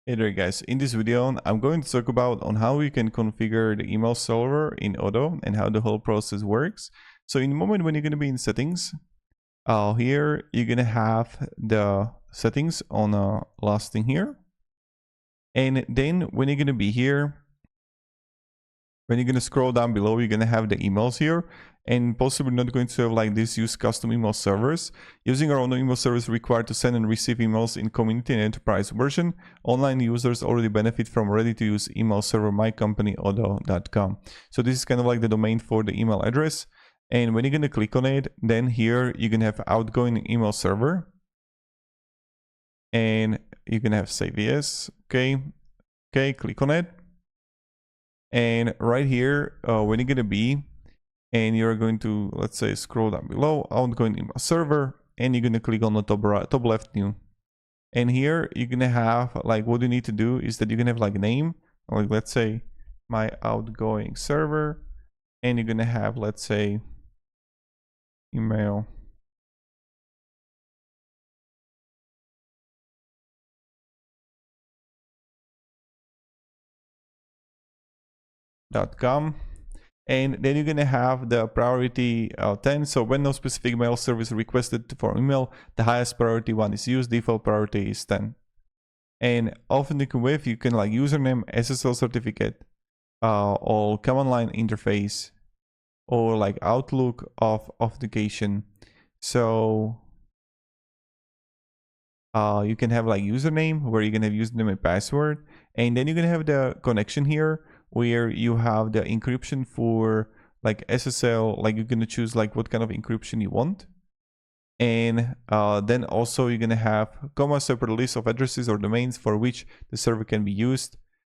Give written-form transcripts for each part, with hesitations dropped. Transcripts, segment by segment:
Hey there guys, in this video I'm going to talk about on how you can configure the email server in Odoo and how the whole process works. So in the moment when you're going to be in settings, here you're going to have the settings on last thing here. And then when you're going to be here, when you're going to scroll down below, you're going to have the emails here, and possibly not going to have like this use custom email servers. Using our own email service required to send and receive emails in community and enterprise version. Online users already benefit from ready to use email server mycompanyodoo.com. So this is kind of like the domain for the email address. And when you're going to click on it, then here you're going to have outgoing email server. And you're going to have save yes. Okay, click on it. And right here, when you're going to be, and you're going to, let's say, scroll down below, outgoing email server, and you're going to click on the top left new. And here you're going to have, like, what you need to do is that you're going to have like name, like let's say my outgoing server, and you're going to have, let's say, email. .com. And then you're going to have the priority 10. So when no specific mail service requested for email, the highest priority one is used, default priority is 10. And authentication with, you can like username, SSL certificate, or command line interface, or like Outlook of authentication. So you can have like username where you're gonna have username and password, and then you're gonna have the connection here where you have the encryption for like SSL, like you're gonna choose like what kind of encryption you want. And then also you're gonna have separate list of addresses or domains for which the server can be used.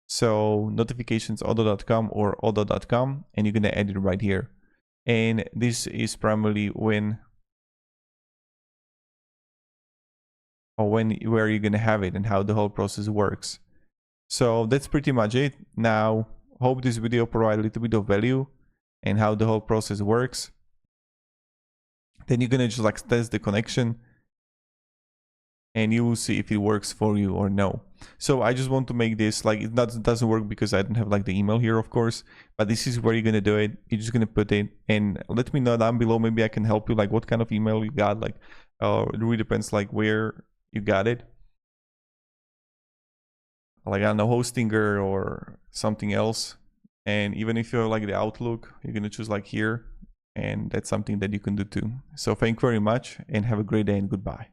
So notifications odoo.com or odoo.com, and you're gonna add it right here. And this is primarily when where you're gonna have it and how the whole process works. So that's pretty much it. Now, hope this video provided a little bit of value and how the whole process works. Then you're gonna just like test the connection and you will see if it works for you or no. So I just want to make this like it doesn't work because I don't have like the email here, of course, but this is where you're gonna do it. You're just gonna put it and let me know down below. Maybe I can help you, like what kind of email you got, like it really depends like where you got it. Like I don't know, Hostinger or something else. And even if you're like the Outlook, you're gonna choose like here, and that's something that you can do too. So thank you very much and have a great day and goodbye.